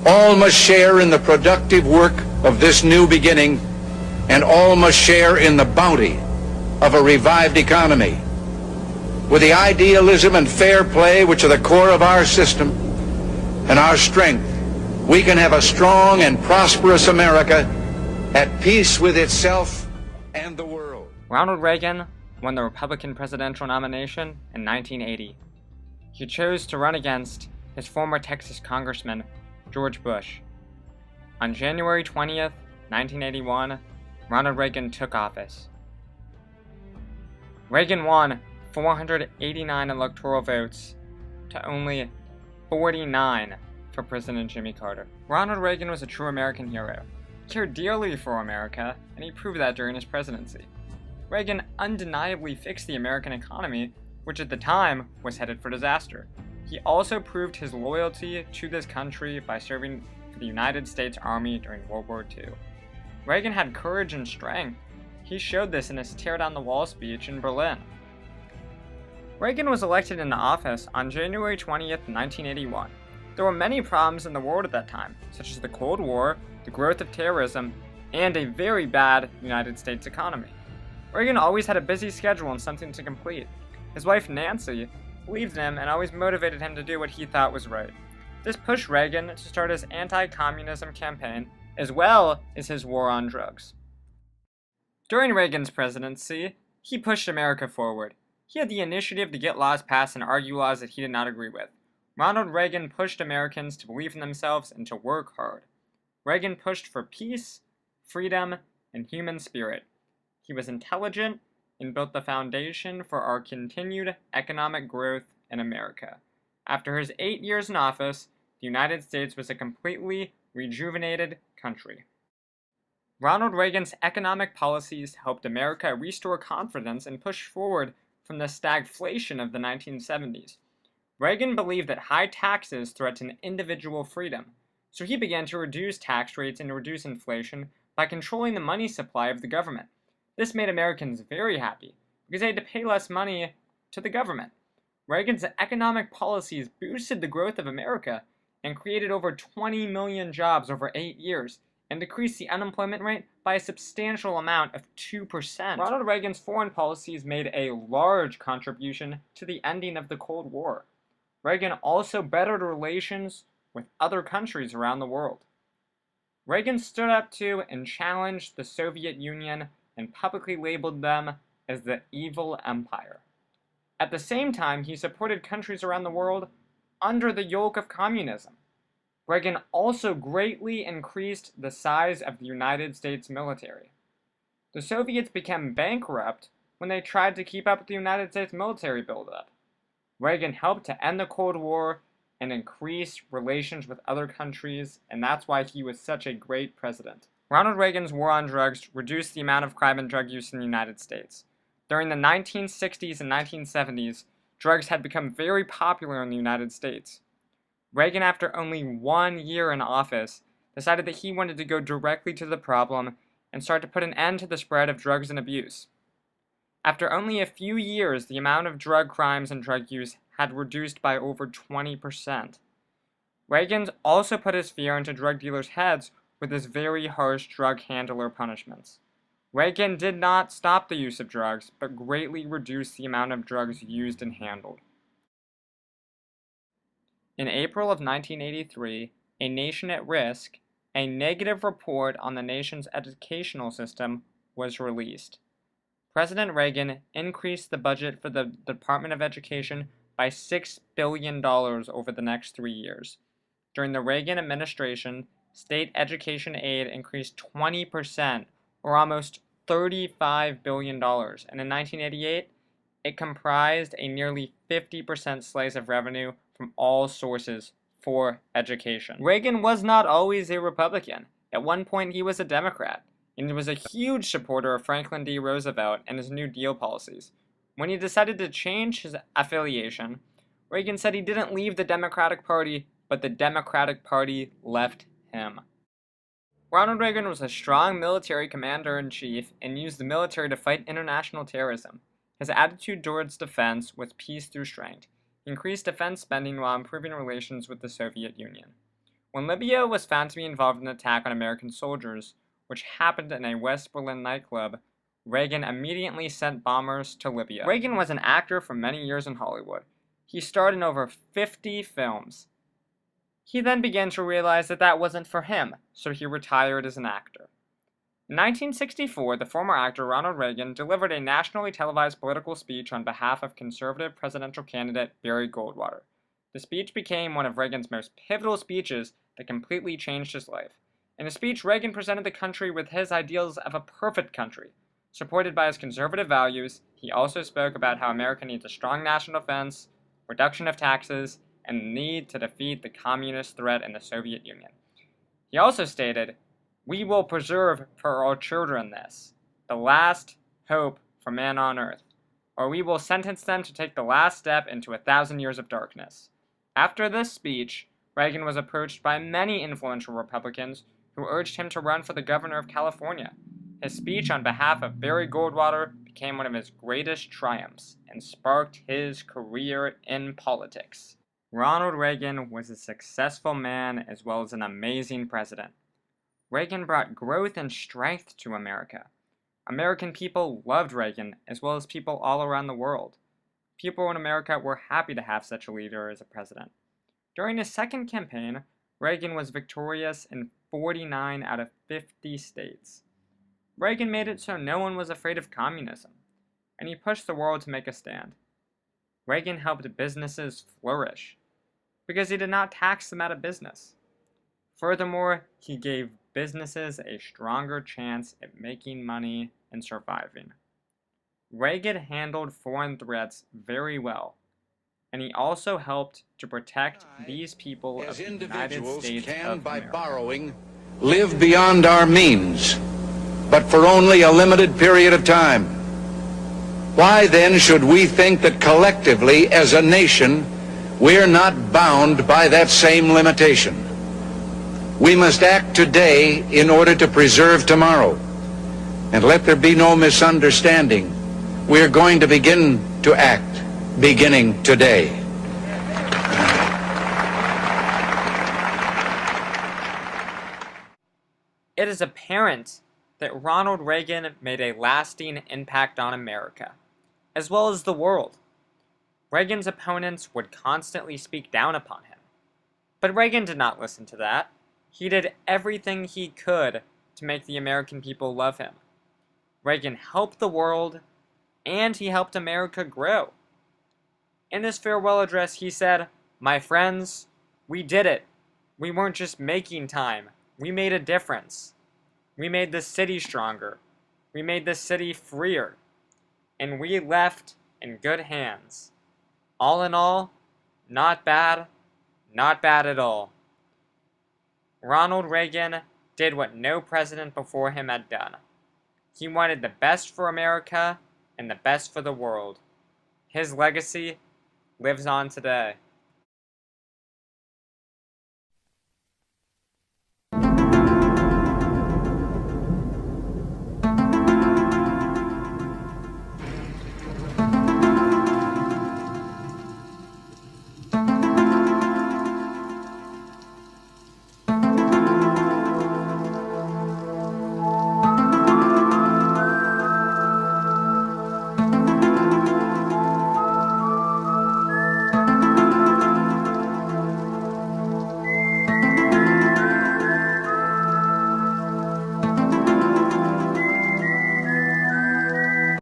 All must share in the productive work of this new beginning, and all must share in the bounty of a revived economy. With the idealism and fair play which are the core of our system and our strength, we can have a strong and prosperous America at peace with itself and the world. Ronald Reagan won the Republican presidential nomination in 1980. He chose to run against his former Texas Congressman, George Bush. On January 20th, 1981, Ronald Reagan took office. Reagan won 489 electoral votes to only 49 for President Jimmy Carter. Ronald Reagan was a true American hero. He cared dearly for America, and he proved that during his presidency. Reagan undeniably fixed the American economy, which at the time was headed for disaster. He also proved his loyalty to this country by serving for the United States Army during World War II. Reagan had courage and strength. He showed this in his Tear Down the Wall speech in Berlin. Reagan was elected into office on January 20th, 1981. There were many problems in the world at that time, such as the Cold War, the growth of terrorism, and a very bad United States economy. Reagan always had a busy schedule and something to complete. His wife, Nancy, believed in him and always motivated him to do what he thought was right. This pushed Reagan to start his anti-communism campaign, as well as his war on drugs. During Reagan's presidency, he pushed America forward. He had the initiative to get laws passed and argue laws that he did not agree with. Ronald Reagan pushed Americans to believe in themselves and to work hard. Reagan pushed for peace, freedom, and human spirit. He was intelligent and built the foundation for our continued economic growth in America. After his 8 years in office, the United States was a completely rejuvenated country. Ronald Reagan's economic policies helped America restore confidence and push forward from the stagflation of the 1970s. Reagan believed that high taxes threatened individual freedom, so he began to reduce tax rates and reduce inflation by controlling the money supply of the government. This made Americans very happy, because they had to pay less money to the government. Reagan's economic policies boosted the growth of America and created over 20 million jobs over 8 years, and decreased the unemployment rate by a substantial amount of 2%. Ronald Reagan's foreign policies made a large contribution to the ending of the Cold War. Reagan also bettered relations with other countries around the world. Reagan stood up to and challenged the Soviet Union and publicly labeled them as the evil empire. At the same time, he supported countries around the world under the yoke of communism. Reagan also greatly increased the size of the United States military. The Soviets became bankrupt when they tried to keep up with the United States military buildup. Reagan helped to end the Cold War and increase relations with other countries, and that's why he was such a great president. Ronald Reagan's war on drugs reduced the amount of crime and drug use in the United States. During the 1960s and 1970s, drugs had become very popular in the United States. Reagan, after only 1 year in office, decided that he wanted to go directly to the problem and start to put an end to the spread of drugs and abuse. After only a few years, the amount of drug crimes and drug use had reduced by over 20%. Reagan also put his fear into drug dealers' heads with his very harsh drug handler punishments. Reagan did not stop the use of drugs, but greatly reduced the amount of drugs used and handled. In April of 1983, A Nation at Risk, a negative report on the nation's educational system, was released. President Reagan increased the budget for the Department of Education by $6 billion over the next 3 years. During the Reagan administration, state education aid increased 20%, or almost $35 billion, and in 1988, it comprised a nearly 50% slice of revenue from all sources for education. Reagan was not always a Republican. At one point, he was a Democrat, and was a huge supporter of Franklin D. Roosevelt and his New Deal policies. When he decided to change his affiliation, Reagan said he didn't leave the Democratic Party, but the Democratic Party left him. Ronald Reagan was a strong military commander-in-chief and used the military to fight international terrorism. His attitude towards defense was peace through strength. He increased defense spending while improving relations with the Soviet Union. When Libya was found to be involved in an attack on American soldiers, which happened in a West Berlin nightclub, Reagan immediately sent bombers to Libya. Reagan was an actor for many years in Hollywood. He starred in over 50 films. He then began to realize that that wasn't for him, so he retired as an actor. In 1964, the former actor Ronald Reagan delivered a nationally televised political speech on behalf of conservative presidential candidate Barry Goldwater. The speech became one of Reagan's most pivotal speeches that completely changed his life. In the speech, Reagan presented the country with his ideals of a perfect country. Supported by his conservative values, he also spoke about how America needs a strong national defense, reduction of taxes, and the need to defeat the communist threat in the Soviet Union. He also stated, "We will preserve for our children this, the last hope for man on earth, or we will sentence them to take the last step into 1,000 years of darkness." After this speech, Reagan was approached by many influential Republicans who urged him to run for the governor of California. His speech on behalf of Barry Goldwater became one of his greatest triumphs and sparked his career in politics. Ronald Reagan was a successful man as well as an amazing president. Reagan brought growth and strength to America. American people loved Reagan as well as people all around the world. People in America were happy to have such a leader as a president. During his second campaign, Reagan was victorious in 49 out of 50 states. Reagan made it so no one was afraid of communism, and he pushed the world to make a stand. Reagan helped businesses flourish because he did not tax them out of business. Furthermore, he gave businesses a stronger chance at making money and surviving. Reagan handled foreign threats very well, and he also helped to protect these people of the United States can, by America. borrowing, live beyond our means, but for only a limited period of time. Why then should we think that collectively as a nation we're not bound by that same limitation? We must act today in order to preserve tomorrow. And let there be no misunderstanding. We're going to begin to act beginning today. It is apparent that Ronald Reagan made a lasting impact on America, as well as the world. Reagan's opponents would constantly speak down upon him. But Reagan did not listen to that. He did everything he could to make the American people love him. Reagan helped the world, and he helped America grow. In his farewell address, he said, "My friends, we did it. We weren't just making time. We made a difference. We made this city stronger. We made this city freer. And we left in good hands. All in all, not bad at all." Ronald Reagan did what no president before him had done. He wanted the best for America and the best for the world. His legacy lives on today.